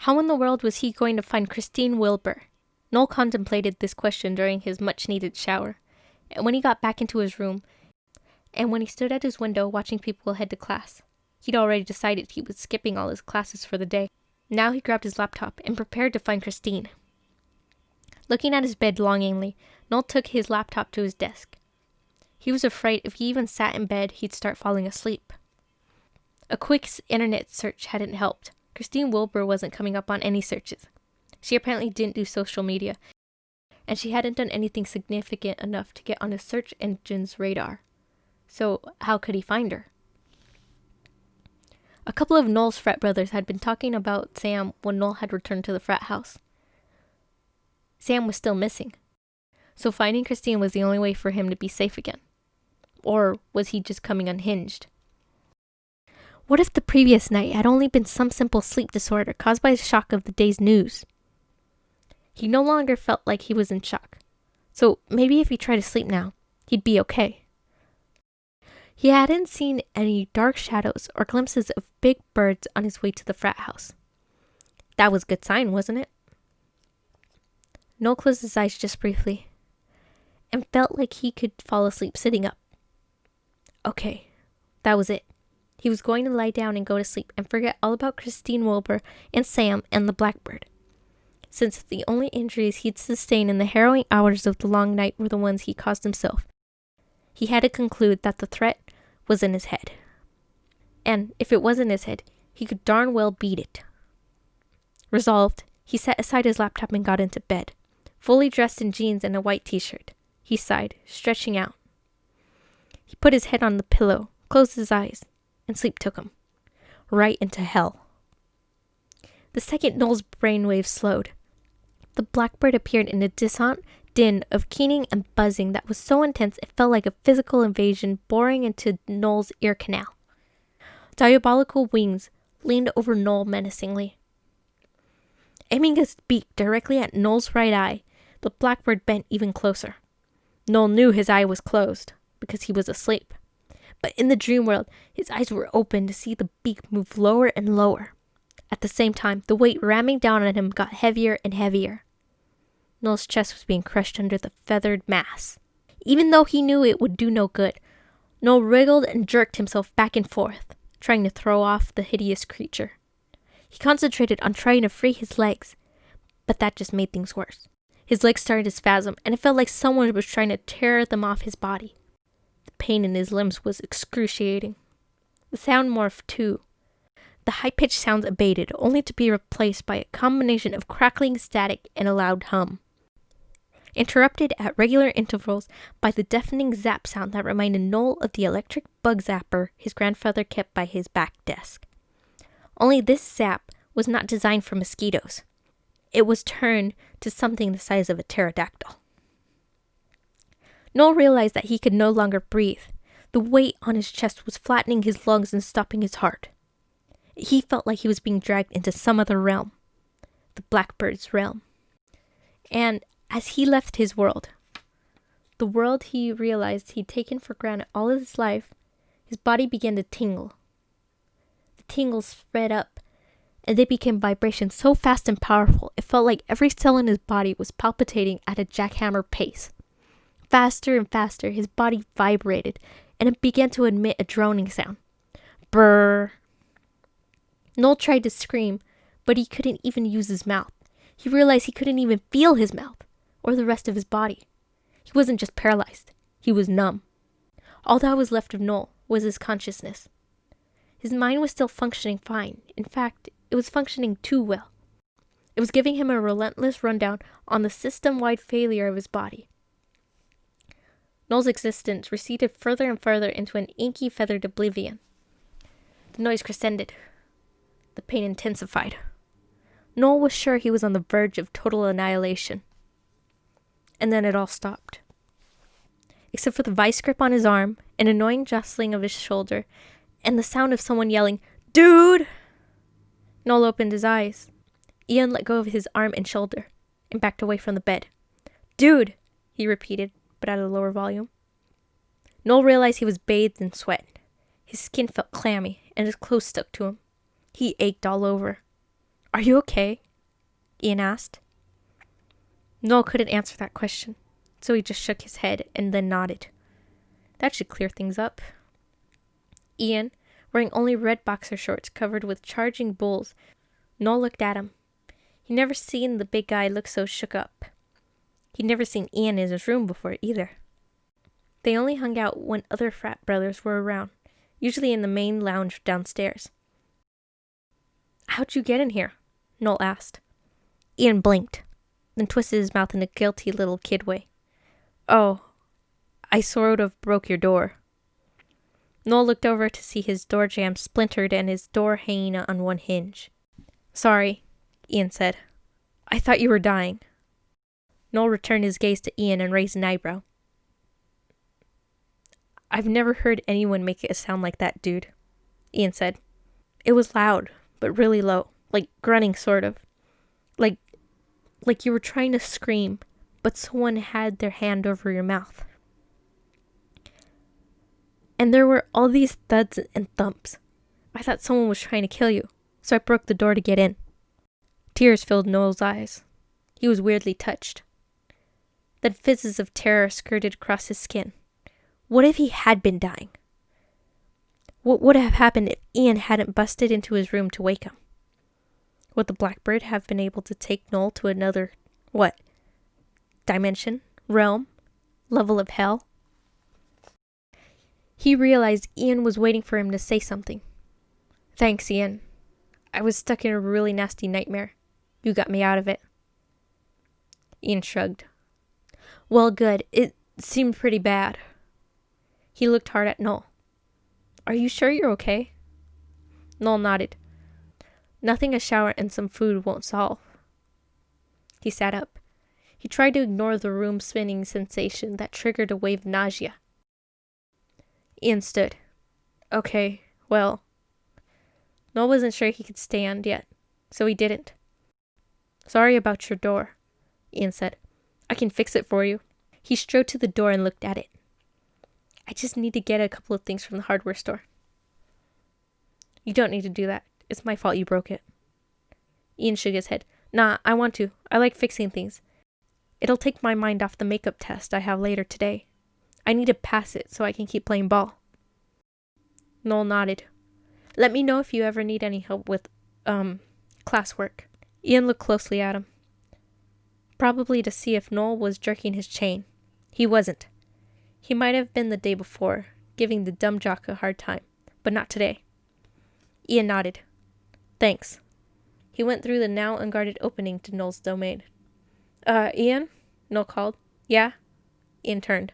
How in the world was he going to find Christine Wilbur? Noel contemplated this question during his much-needed shower, and when he got back into his room, and when he stood at his window watching people head to class. He'd already decided he was skipping all his classes for the day. Now he grabbed his laptop and prepared to find Christine. Looking at his bed longingly, Noel took his laptop to his desk. He was afraid if he even sat in bed, he'd start falling asleep. A quick internet search hadn't helped. Christine Wilbur wasn't coming up on any searches. She apparently didn't do social media, and she hadn't done anything significant enough to get on his search engine's radar. So how could he find her? A couple of Noel's frat brothers had been talking about Sam when Noel had returned to the frat house. Sam was still missing, so finding Christine was the only way for him to be safe again. Or was he just coming unhinged? What if the previous night had only been some simple sleep disorder caused by the shock of the day's news? He no longer felt like he was in shock, so maybe if he tried to sleep now, he'd be okay. He hadn't seen any dark shadows or glimpses of big birds on his way to the frat house. That was a good sign, wasn't it? Noel closed his eyes just briefly and felt like he could fall asleep sitting up. Okay, that was it. He was going to lie down and go to sleep and forget all about Christine Wilbur and Sam and the Blackbird, since the only injuries he'd sustained in the harrowing hours of the long night were the ones he caused himself. He had to conclude that the threat was in his head. And if it was in his head, he could darn well beat it. Resolved, he set aside his laptop and got into bed, fully dressed in jeans and a white t-shirt. He sighed, stretching out. He put his head on the pillow, closed his eyes, and sleep took him. Right into hell. The second Noel's brainwaves slowed, the Blackbird appeared in a dissonant din of keening and buzzing that was so intense it felt like a physical invasion boring into Noel's ear canal. Diabolical wings leaned over Noel menacingly. Aiming his beak directly at Noel's right eye, the Blackbird bent even closer. Noel knew his eye was closed, because he was asleep. But in the dream world, his eyes were open to see the beak move lower and lower. At the same time, the weight ramming down on him got heavier and heavier. Noel's chest was being crushed under the feathered mass. Even though he knew it would do no good, Noel wriggled and jerked himself back and forth, trying to throw off the hideous creature. He concentrated on trying to free his legs, but that just made things worse. His legs started to spasm, and it felt like someone was trying to tear them off his body. The pain in his limbs was excruciating. The sound morphed too. The high-pitched sounds abated, only to be replaced by a combination of crackling static and a loud hum, interrupted at regular intervals by the deafening zap sound that reminded Noel of the electric bug zapper his grandfather kept by his back desk. Only this zap was not designed for mosquitoes. It was turned to something the size of a pterodactyl. Noel realized that he could no longer breathe. The weight on his chest was flattening his lungs and stopping his heart. He felt like he was being dragged into some other realm, the Blackbird's realm. And as he left his world, the world he realized he'd taken for granted all of his life, his body began to tingle. The tingles spread up, and they became vibrations so fast and powerful, it felt like every cell in his body was palpitating at a jackhammer pace. Faster and faster, his body vibrated, and it began to emit a droning sound. Brrr. Noel tried to scream, but he couldn't even use his mouth. He realized he couldn't even feel his mouth, or the rest of his body. He wasn't just paralyzed, he was numb. All that was left of Noel was his consciousness. His mind was still functioning fine. In fact, it was functioning too well. It was giving him a relentless rundown on the system-wide failure of his body. Noel's existence receded further and further into an inky feathered oblivion. The noise crescended. The pain intensified. Noel was sure he was on the verge of total annihilation. And then it all stopped. Except for the vice grip on his arm, an annoying jostling of his shoulder, and the sound of someone yelling, "Dude!" Noel opened his eyes. Ian let go of his arm and shoulder, and backed away from the bed. "Dude!" he repeated, but at a lower volume. Noel realized he was bathed in sweat. His skin felt clammy, and his clothes stuck to him. He ached all over. Are you okay? Ian asked. Noel couldn't answer that question, so he just shook his head and then nodded. That should clear things up. Ian, wearing only red boxer shorts covered with charging bulls, Noel looked at him. He'd never seen the big guy look so shook up. He'd never seen Ian in his room before either. They only hung out when other frat brothers were around, usually in the main lounge downstairs. How'd you get in here? Noel asked. Ian blinked, then twisted his mouth in a guilty little kid way. Oh, I sort of broke your door. Noel looked over to see his door jamb splintered and his door hanging on one hinge. Sorry, Ian said. I thought you were dying. Noel returned his gaze to Ian and raised an eyebrow. I've never heard anyone make it sound like that, dude, Ian said. It was loud, but really low, like grunting sort of. Like you were trying to scream, but someone had their hand over your mouth. And there were all these thuds and thumps. I thought someone was trying to kill you, so I broke the door to get in. Tears filled Noel's eyes. He was weirdly touched. Then fizzes of terror skirted across his skin. What if he had been dying? What would have happened if Ian hadn't busted into his room to wake him? Would the Blackbird have been able to take Noel to another, dimension, realm, level of hell? He realized Ian was waiting for him to say something. Thanks, Ian. I was stuck in a really nasty nightmare. You got me out of it. Ian shrugged. Well, good. It seemed pretty bad. He looked hard at Noel. Are you sure you're okay? Noel nodded. Nothing a shower and some food won't solve. He sat up. He tried to ignore the room spinning sensation that triggered a wave of nausea. Ian stood. Okay, well. Noel wasn't sure he could stand yet, so he didn't. Sorry about your door, Ian said. I can fix it for you. He strode to the door and looked at it. I just need to get a couple of things from the hardware store. You don't need to do that. It's my fault you broke it. Ian shook his head. Nah, I want to. I like fixing things. It'll take my mind off the makeup test I have later today. I need to pass it so I can keep playing ball. Noel nodded. Let me know if you ever need any help with, classwork. Ian looked closely at him. Probably to see if Noel was jerking his chain. He wasn't. He might have been the day before, giving the dumb jock a hard time, but not today. Ian nodded. Thanks. He went through the now unguarded opening to Noel's domain. Ian? Noel called. Yeah? Ian turned.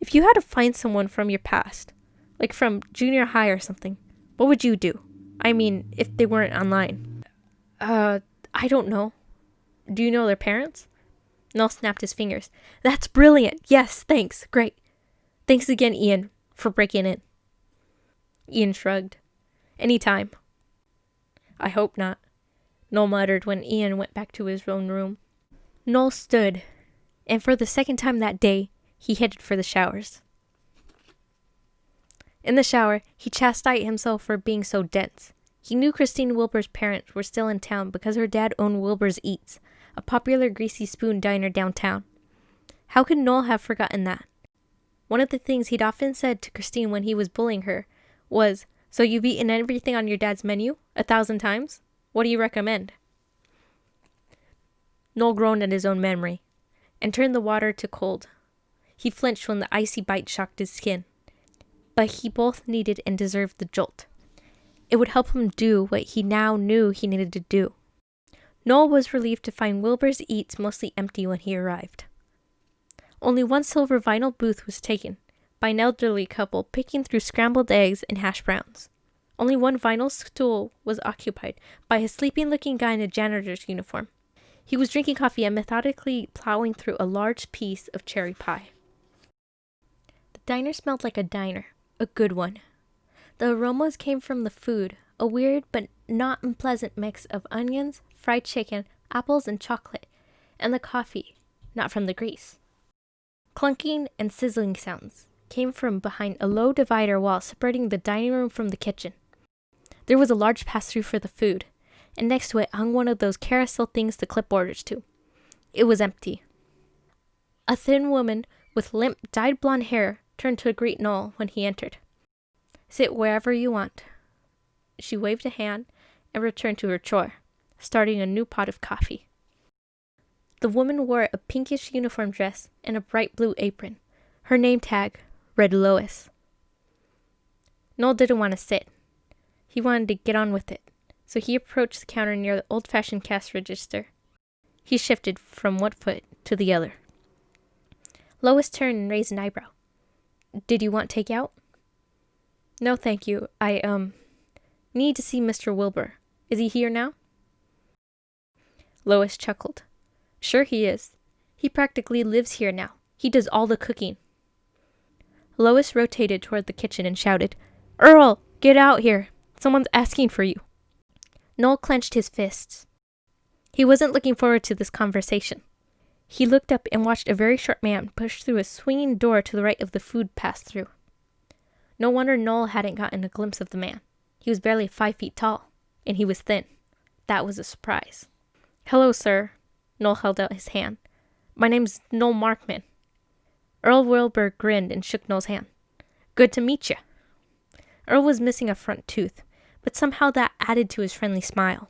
If you had to find someone from your past, like from junior high or something, what would you do? I mean, if they weren't online. I don't know. Do you know their parents? Noel snapped his fingers. That's brilliant. Yes, thanks. Great. Thanks again, Ian, for breaking in. Ian shrugged. Anytime. I hope not, Noel muttered when Ian went back to his own room. Noel stood, and for the second time that day, he headed for the showers. In the shower, he chastised himself for being so dense. He knew Christine Wilbur's parents were still in town because her dad owned Wilbur's Eats, a popular greasy spoon diner downtown. How could Noel have forgotten that? One of the things he'd often said to Christine when he was bullying her was, So you've eaten everything on your dad's menu 1,000 times? What do you recommend? Noel groaned at his own memory and turned the water to cold. He flinched when the icy bite shocked his skin. But he both needed and deserved the jolt. It would help him do what he now knew he needed to do. Noel was relieved to find Wilbur's Eats mostly empty when he arrived. Only one silver vinyl booth was taken, by an elderly couple picking through scrambled eggs and hash browns. Only one vinyl stool was occupied by a sleeping-looking guy in a janitor's uniform. He was drinking coffee and methodically plowing through a large piece of cherry pie. The diner smelled like a diner, a good one. The aromas came from the food, a weird but not unpleasant mix of onions, fried chicken, apples, and chocolate, and the coffee, not from the grease. Clunking and sizzling sounds came from behind a low divider wall separating the dining room from the kitchen. There was a large pass-through for the food, and next to it hung one of those carousel things to clip orders to. It was empty. A thin woman with limp, dyed blonde hair turned to greet Noel when he entered. "Sit wherever you want." She waved a hand and returned to her chore, starting a new pot of coffee. The woman wore a pinkish uniform dress and a bright blue apron. Her name tag read Lois. Noel didn't want to sit. He wanted to get on with it, so he approached the counter near the old-fashioned cash register. He shifted from one foot to the other. Lois turned and raised an eyebrow. "Did you want takeout?" "No, thank you. I need to see Mr. Wilbur. Is he here now?" Lois chuckled. "Sure he is. He practically lives here now. He does all the cooking." Lois rotated toward the kitchen and shouted, "Earl, get out here. Someone's asking for you." Noel clenched his fists. He wasn't looking forward to this conversation. He looked up and watched a very short man push through a swinging door to the right of the food pass-through. No wonder Noel hadn't gotten a glimpse of the man. He was barely 5 feet tall, and he was thin. That was a surprise. "Hello, sir." Noel held out his hand. "My name's Noel Markman." Earl Wilbur grinned and shook Noel's hand. "Good to meet you." Earl was missing a front tooth, but somehow that added to his friendly smile.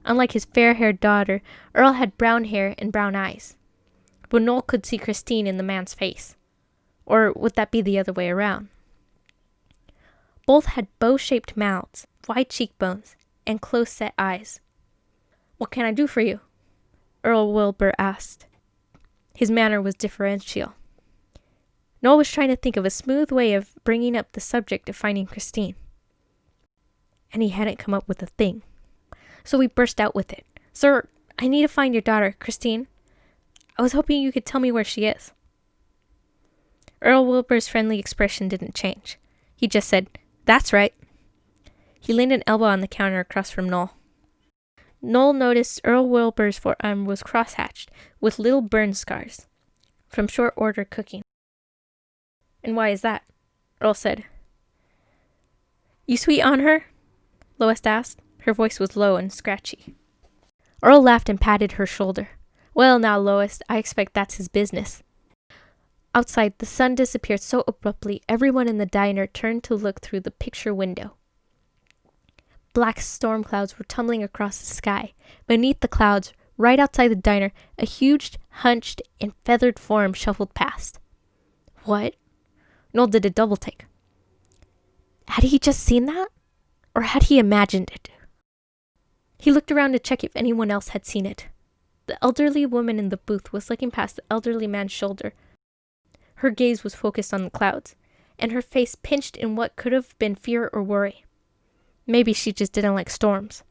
Unlike his fair-haired daughter, Earl had brown hair and brown eyes. But Noel could see Christine in the man's face. Or would that be the other way around? Both had bow-shaped mouths, wide cheekbones, and close-set eyes. "What can I do for you?" Earl Wilbur asked. His manner was deferential. Noel was trying to think of a smooth way of bringing up the subject of finding Christine. And he hadn't come up with a thing. So he burst out with it. "Sir, I need to find your daughter, Christine. I was hoping you could tell me where she is." Earl Wilbur's friendly expression didn't change. He just said, "That's right." He leaned an elbow on the counter across from Noel. Noel noticed Earl Wilbur's forearm was cross-hatched, with little burn scars, from short order cooking. "And why is that?" Earl said. "You sweet on her?" Lois asked. Her voice was low and scratchy. Earl laughed and patted her shoulder. "Well now, Lois, I expect that's his business." Outside, the sun disappeared so abruptly, everyone in the diner turned to look through the picture window. Black storm clouds were tumbling across the sky. Beneath the clouds, right outside the diner, a huge, hunched, and feathered form shuffled past. What? Noel did a double take. Had he just seen that? Or had he imagined it? He looked around to check if anyone else had seen it. The elderly woman in the booth was looking past the elderly man's shoulder. Her gaze was focused on the clouds, and her face pinched in what could have been fear or worry. Maybe she just didn't like storms.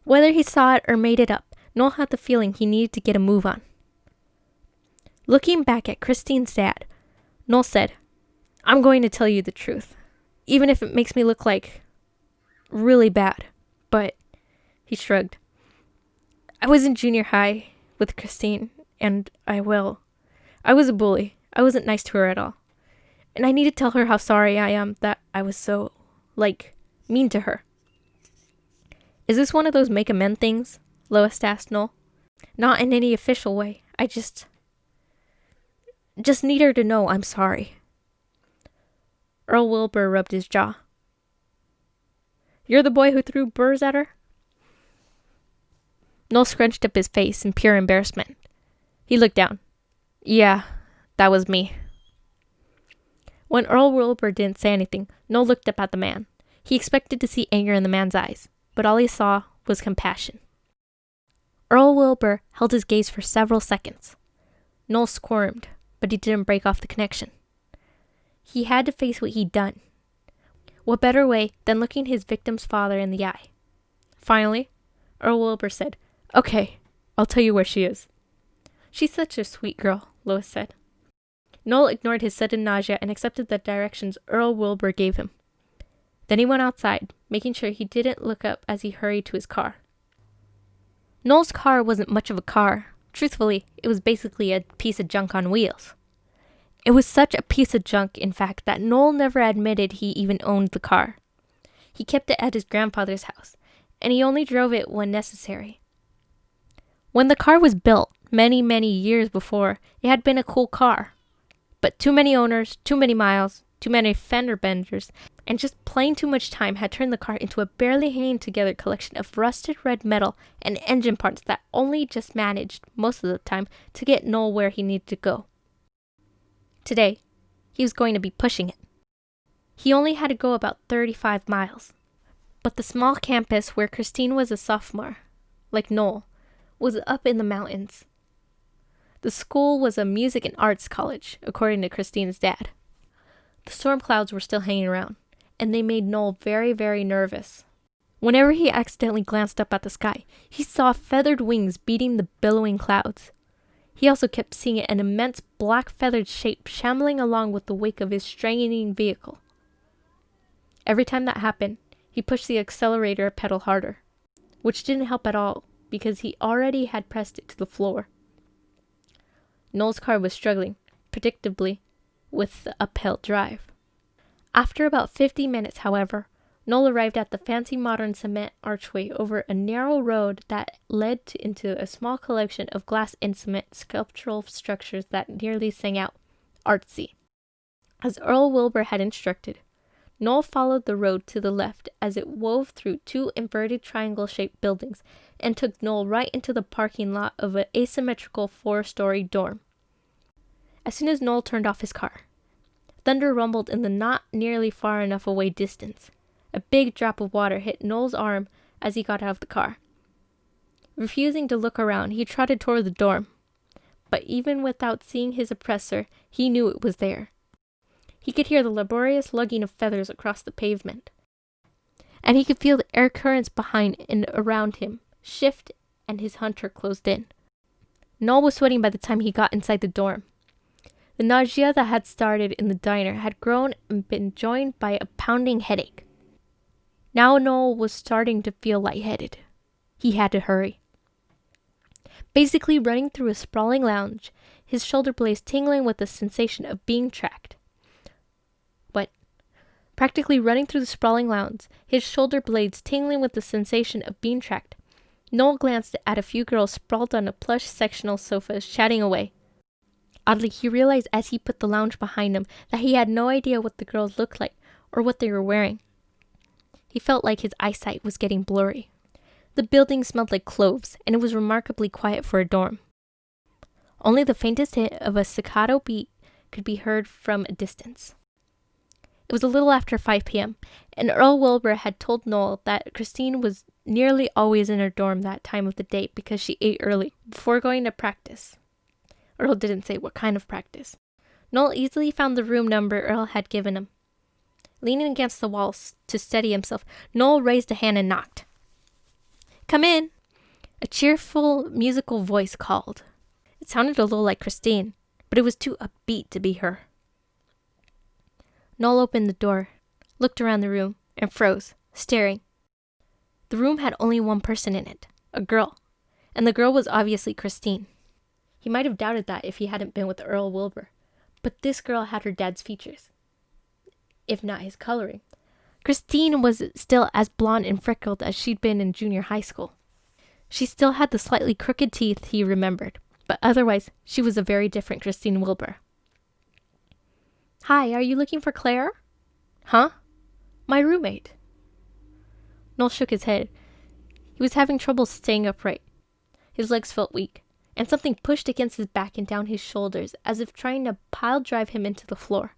Whether he saw it or made it up, Noel had the feeling he needed to get a move on. Looking back at Christine's dad, Noel said, "I'm going to tell you the truth, even if it makes me look like really bad." But he shrugged. "I was in junior high with Christine, and I was a bully. I wasn't nice to her at all. And I need to tell her how sorry I am that I was so, mean to her." "Is this one of those make amend things?" Lois asked Noel. "Not in any official way. I just need her to know I'm sorry." Earl Wilbur rubbed his jaw. "You're the boy who threw burrs at her?" Noel scrunched up his face in pure embarrassment. He looked down. "Yeah, that was me." When Earl Wilbur didn't say anything, Noel looked up at the man. He expected to see anger in the man's eyes, but all he saw was compassion. Earl Wilbur held his gaze for several seconds. Noel squirmed, but he didn't break off the connection. He had to face what he'd done. What better way than looking his victim's father in the eye? Finally, Earl Wilbur said, "Okay, I'll tell you where she is." "She's such a sweet girl," Lois said. Noel ignored his sudden nausea and accepted the directions Earl Wilbur gave him. Then he went outside, making sure he didn't look up as he hurried to his car. Noel's car wasn't much of a car. Truthfully, it was basically a piece of junk on wheels. It was such a piece of junk, in fact, that Noel never admitted he even owned the car. He kept it at his grandfather's house, and he only drove it when necessary. When the car was built, many, many years before, it had been a cool car. But too many owners, too many miles, too many fender benders, and just plain too much time had turned the car into a barely hanging together collection of rusted red metal and engine parts that only just managed, most of the time, to get Noel where he needed to go. Today, he was going to be pushing it. He only had to go about 35 miles. But the small campus where Christine was a sophomore, like Noel, was up in the mountains. The school was a music and arts college, according to Christine's dad. The storm clouds were still hanging around, and they made Noel very, very nervous. Whenever he accidentally glanced up at the sky, he saw feathered wings beating the billowing clouds. He also kept seeing an immense black feathered shape shambling along with the wake of his straining vehicle. Every time that happened, he pushed the accelerator a pedal harder, which didn't help at all because he already had pressed it to the floor. Noel's car was struggling, predictably, with the uphill drive. After about 50 minutes, however, Noel arrived at the fancy modern cement archway over a narrow road that led into a small collection of glass and cement sculptural structures that nearly sang out, "Artsy." As Earl Wilbur had instructed, Noel followed the road to the left as it wove through two inverted triangle-shaped buildings and took Noel right into the parking lot of an asymmetrical 4-story dorm. As soon as Noel turned off his car, thunder rumbled in the not nearly far enough away distance. A big drop of water hit Noel's arm as he got out of the car. Refusing to look around, he trotted toward the dorm. But even without seeing his oppressor, he knew it was there. He could hear the laborious lugging of feathers across the pavement. And he could feel the air currents behind and around him shift, and his hunter closed in. Noel was sweating by the time he got inside the dorm. The nausea that had started in the diner had grown and been joined by a pounding headache. Now Noel was starting to feel lightheaded. He had to hurry. Basically running through a sprawling lounge, his shoulder blades tingling with the sensation of being tracked. Practically running through the sprawling lounge, his shoulder blades tingling with the sensation of being tracked, Noel glanced at a few girls sprawled on a plush sectional sofa chatting away. Oddly, he realized as he put the lounge behind him that he had no idea what the girls looked like or what they were wearing. He felt like his eyesight was getting blurry. The building smelled like cloves, and it was remarkably quiet for a dorm. Only the faintest hint of a staccato beat could be heard from a distance. It was a little after 5 p.m., and Earl Wilbur had told Noel that Christine was nearly always in her dorm that time of the day because she ate early, before going to practice. Earl didn't say what kind of practice. Noel easily found the room number Earl had given him. Leaning against the wall to steady himself, Noel raised a hand and knocked. "Come in!" A cheerful, musical voice called. It sounded a little like Christine, but it was too upbeat to be her. Noel opened the door, looked around the room, and froze, staring. The room had only one person in it, a girl, and the girl was obviously Christine. He might have doubted that if he hadn't been with Earl Wilbur, but this girl had her dad's features, if not his coloring. Christine was still as blonde and freckled as she'd been in junior high school. She still had the slightly crooked teeth he remembered, but otherwise, she was a very different Christine Wilbur. "Hi, are you looking for Claire?" "Huh?" "My roommate." Noel shook his head. He was having trouble staying upright. His legs felt weak, and something pushed against his back and down his shoulders as if trying to pile drive him into the floor.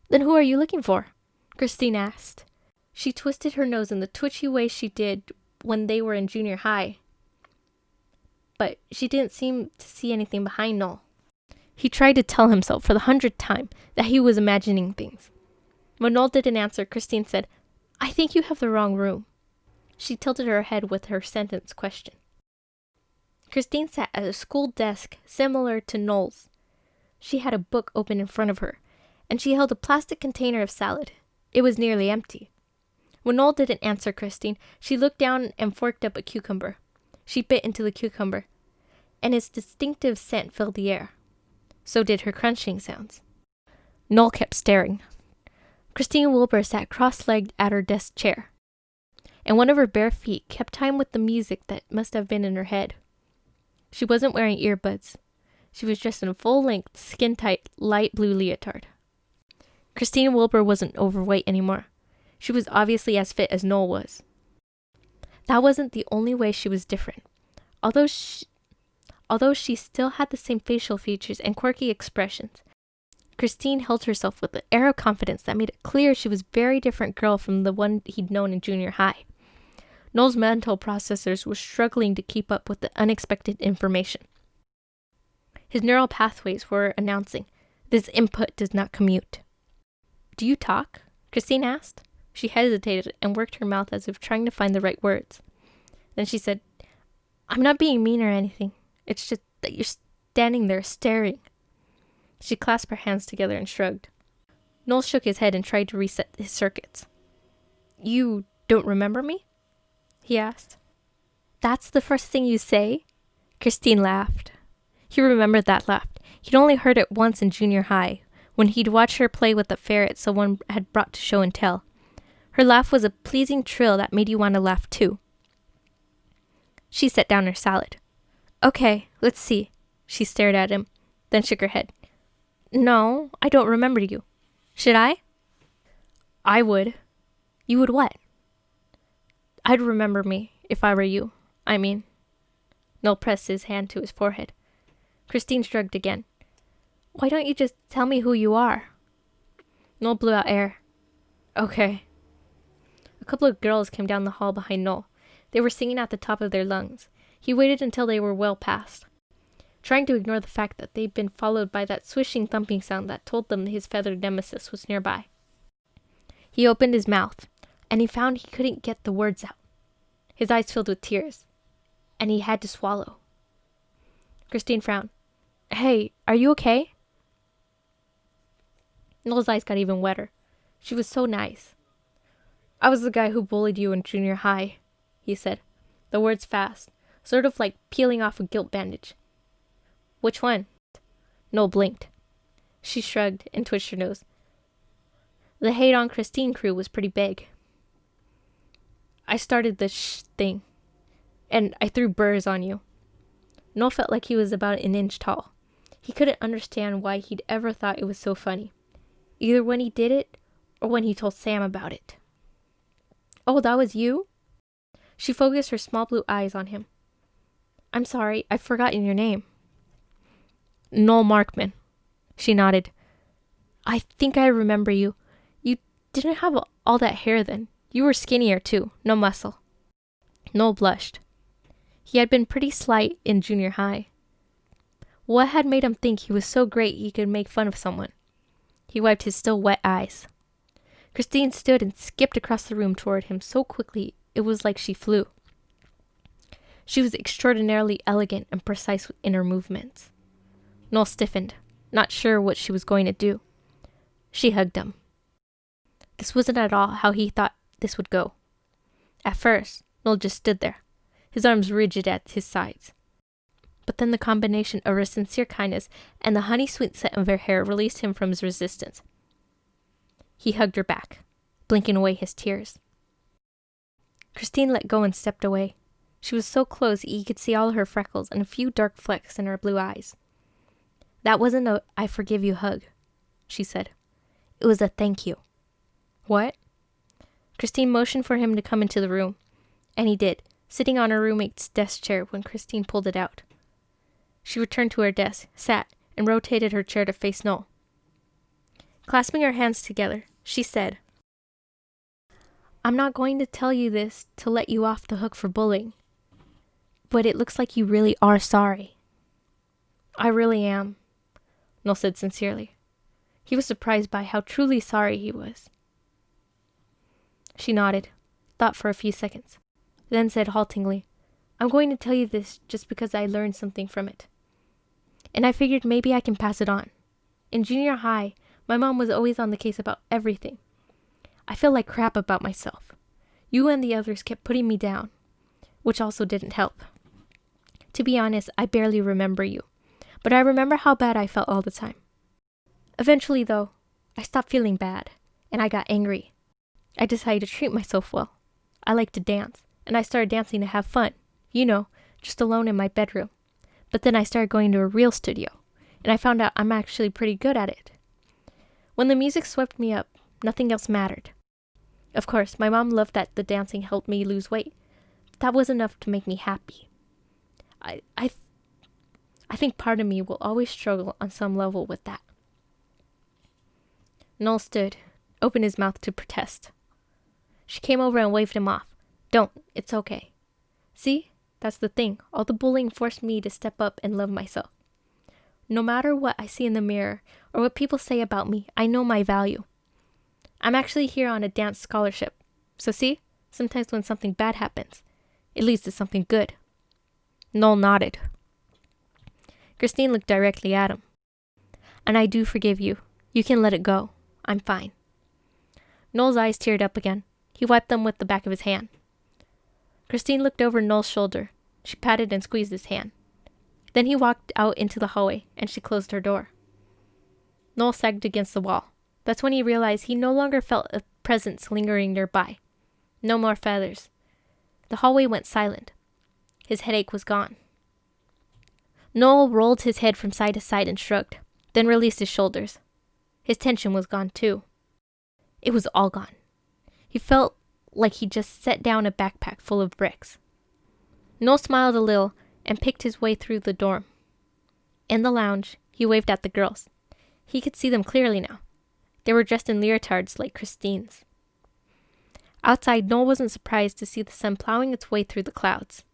"Then who are you looking for?" Christine asked. She twisted her nose in the twitchy way she did when they were in junior high. But she didn't seem to see anything behind Noel. He tried to tell himself for the 100th time that he was imagining things. When Noel didn't answer, Christine said, "I think you have the wrong room." She tilted her head with her sentence question. Christine sat at a school desk similar to Noel's. She had a book open in front of her, and she held a plastic container of salad. It was nearly empty. When Noel didn't answer Christine, she looked down and forked up a cucumber. She bit into the cucumber, and its distinctive scent filled the air. So did her crunching sounds. Noel kept staring. Christine Wilbur sat cross-legged at her desk chair. and one of her bare feet kept time with the music that must have been in her head. She wasn't wearing earbuds. She was dressed in a full-length, skin-tight, light blue leotard. Christine Wilbur wasn't overweight anymore. She was obviously as fit as Noel was. That wasn't the only way she was different. Although she still had the same facial features and quirky expressions, Christine held herself with an air of confidence that made it clear she was a very different girl from the one he'd known in junior high. Noel's mental processors were struggling to keep up with the unexpected information. His neural pathways were announcing, "This input does not commute." "Do you talk?" Christine asked. She hesitated and worked her mouth as if trying to find the right words. Then she said, "I'm not being mean or anything. It's just that you're standing there staring." She clasped her hands together and shrugged. Noel shook his head and tried to reset his circuits. "You don't remember me?" he asked. "That's the first thing you say?" Christine laughed. He remembered that laugh. He'd only heard it once in junior high, when he'd watched her play with the ferret someone had brought to show and tell. Her laugh was a pleasing trill that made you want to laugh too. She set down her salad. "Okay, let's see." She stared at him, then shook her head. "No, I don't remember you. Should I?" "I would." "You would what?" "I'd remember me, if I were you. I mean." Noel pressed his hand to his forehead. Christine shrugged again. "Why don't you just tell me who you are?" Noel blew out air. "Okay." A couple of girls came down the hall behind Noel. They were singing at the top of their lungs. He waited until they were well past, trying to ignore the fact that they'd been followed by that swishing thumping sound that told them his feathered nemesis was nearby. He opened his mouth, and he found he couldn't get the words out. His eyes filled with tears, and he had to swallow. Christine frowned. "Hey, are you okay?" Noel's eyes got even wetter. She was so nice. "I was the guy who bullied you in junior high," he said, the words fast, sort of like peeling off a guilt bandage. "Which one?" Noel blinked. She shrugged and twitched her nose. "The Hate on Christine crew was pretty big. I started the thing, and I threw burrs on you." Noel felt like he was about an inch tall. He couldn't understand why he'd ever thought it was so funny, either when he did it or when he told Sam about it. "Oh, that was you?" She focused her small blue eyes on him. "I'm sorry, I've forgotten your name." "Noel Markman." She nodded. "I think I remember you. You didn't have all that hair then. You were skinnier too, no muscle." Noel blushed. He had been pretty slight in junior high. What had made him think he was so great he could make fun of someone? He wiped his still wet eyes. Christine stood and skipped across the room toward him so quickly it was like she flew. She was extraordinarily elegant and precise in her movements. Noel stiffened, not sure what she was going to do. She hugged him. This wasn't at all how he thought this would go. At first, Noel just stood there, his arms rigid at his sides. But then the combination of her sincere kindness and the honey-sweet scent of her hair released him from his resistance. He hugged her back, blinking away his tears. Christine let go and stepped away. She was so close he could see all her freckles and a few dark flecks in her blue eyes. "That wasn't a 'I forgive you' hug," she said. "It was a thank you." "What?" Christine motioned for him to come into the room, and he did, sitting on her roommate's desk chair when Christine pulled it out. She returned to her desk, sat, and rotated her chair to face Noel. Clasping her hands together, she said, "I'm not going to tell you this to let you off the hook for bullying, but it looks like you really are sorry." "I really am," Noel said sincerely. He was surprised by how truly sorry he was. She nodded, thought for a few seconds, then said haltingly, "I'm going to tell you this just because I learned something from it. And I figured maybe I can pass it on. In junior high, my mom was always on the case about everything. I feel like crap about myself. You and the others kept putting me down, which also didn't help. To be honest, I barely remember you, but I remember how bad I felt all the time. Eventually, though, I stopped feeling bad, and I got angry. I decided to treat myself well. I like to dance, and I started dancing to have fun. You know, just alone in my bedroom. But then I started going to a real studio, and I found out I'm actually pretty good at it. When the music swept me up, nothing else mattered. Of course, my mom loved that the dancing helped me lose weight. But that was enough to make me happy. I think part of me will always struggle on some level with that. Noel stood, opened his mouth to protest. She came over and waved him off. Don't, it's okay. See, that's the thing. All the bullying forced me to step up and love myself. No matter what I see in the mirror or what people say about me, I know my value. I'm actually here on a dance scholarship. So see, sometimes when something bad happens, it leads to something good. Noel nodded. Christine looked directly at him. And I do forgive you. You can let it go. I'm fine. Noel's eyes teared up again. He wiped them with the back of his hand. Christine looked over Noel's shoulder. She patted and squeezed his hand. Then he walked out into the hallway, and she closed her door. Noel sagged against the wall. That's when he realized he no longer felt a presence lingering nearby. No more feathers. The hallway went silent. His headache was gone. Noel rolled his head from side to side and shrugged, then released his shoulders. His tension was gone too. It was all gone. He felt like he just set down a backpack full of bricks. Noel smiled a little and picked his way through the dorm. In the lounge, he waved at the girls. He could see them clearly now. They were dressed in leotards like Christine's. Outside, Noel wasn't surprised to see the sun plowing its way through the clouds.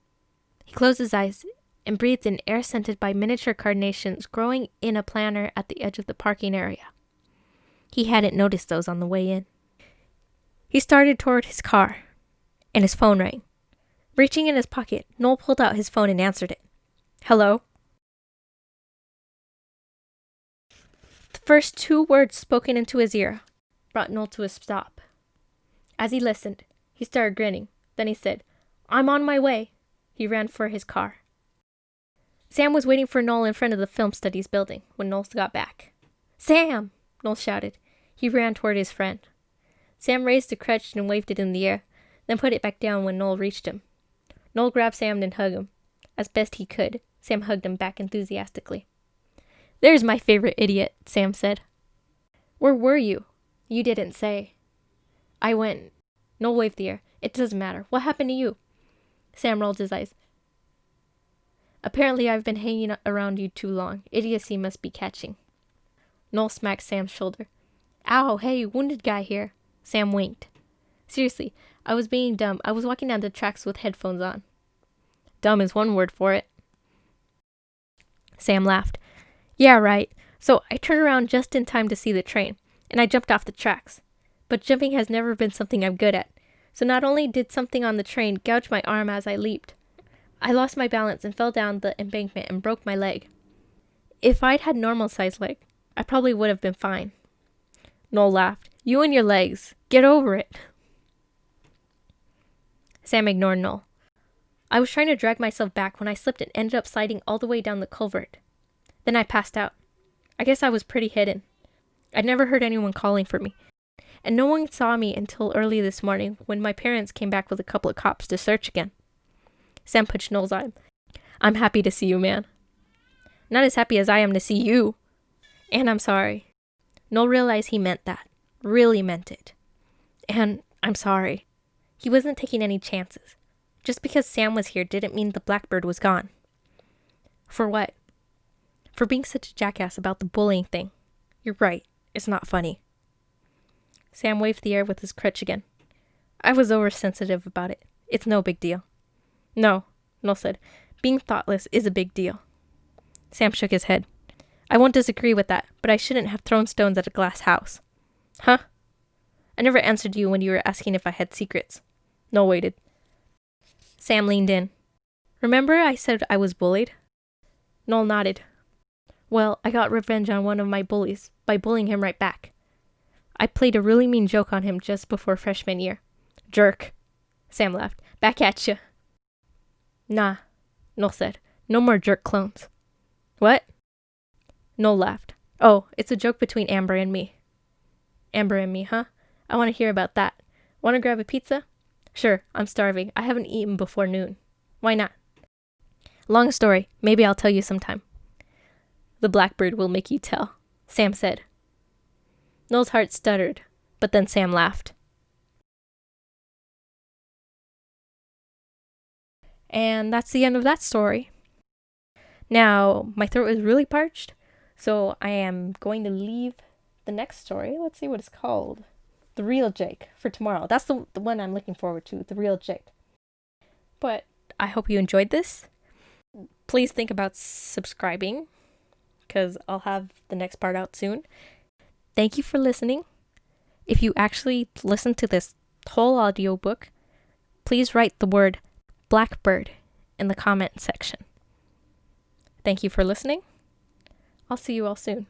He closed his eyes and breathed in air scented by miniature carnations growing in a planter at the edge of the parking area. He hadn't noticed those on the way in. He started toward his car, and his phone rang. Reaching in his pocket, Noel pulled out his phone and answered it. Hello? The first 2 words spoken into his ear brought Noel to a stop. As he listened, he started grinning. Then he said, I'm on my way. He ran for his car. Sam was waiting for Noel in front of the film studies building when Noel got back. Sam! Noel shouted. He ran toward his friend. Sam raised a crutch and waved it in the air, then put it back down when Noel reached him. Noel grabbed Sam and hugged him. As best he could, Sam hugged him back enthusiastically. There's my favorite idiot, Sam said. Where were you? You didn't say. I went. Noel waved the air. It doesn't matter. What happened to you? Sam rolled his eyes. Apparently I've been hanging around you too long. Idiocy must be catching. Noel smacked Sam's shoulder. Ow, hey, wounded guy here. Sam winked. Seriously, I was being dumb. I was walking down the tracks with headphones on. Dumb is one word for it. Sam laughed. Yeah, right. So I turned around just in time to see the train, and I jumped off the tracks. But jumping has never been something I'm good at. So not only did something on the train gouge my arm as I leaped, I lost my balance and fell down the embankment and broke my leg. If I'd had normal-sized leg, I probably would have been fine. Noel laughed. You and your legs. Get over it. Sam ignored Noel. I was trying to drag myself back when I slipped and ended up sliding all the way down the culvert. Then I passed out. I guess I was pretty hidden. I'd never heard anyone calling for me. And no one saw me until early this morning when my parents came back with a couple of cops to search again. Sam pushed Noel's arm. I'm happy to see you, man. Not as happy as I am to see you. And I'm sorry. Noel realized he meant that. Really meant it. And I'm sorry. He wasn't taking any chances. Just because Sam was here didn't mean the Blackbird was gone. For what? For being such a jackass about the bullying thing. You're right. It's not funny. Sam waved the air with his crutch again. I was oversensitive about it. It's no big deal. No, Noel said. Being thoughtless is a big deal. Sam shook his head. I won't disagree with that, but I shouldn't have thrown stones at a glass house. Huh? I never answered you when you were asking if I had secrets. Noel waited. Sam leaned in. Remember I said I was bullied? Noel nodded. Well, I got revenge on one of my bullies by bullying him right back. I played a really mean joke on him just before freshman year. Jerk. Sam laughed. Back at you. Nah, Noel said. No more jerk clones. What? Noel laughed. Oh, it's a joke between Amber and me. Amber and me, huh? I want to hear about that. Want to grab a pizza? Sure, I'm starving. I haven't eaten before noon. Why not? Long story. Maybe I'll tell you sometime. The Blackbird will make you tell, Sam said. Noel's heart stuttered, but then Sam laughed. And that's the end of that story. Now, my throat is really parched, so I am going to leave the next story. Let's see what it's called. The Real Jake for tomorrow. That's the one I'm looking forward to, The Real Jake. But I hope you enjoyed this. Please think about subscribing, because I'll have the next part out soon. Thank you for listening. If you actually listen to this whole audiobook, please write the word Blackbird in the comment section. Thank you for listening. I'll see you all soon.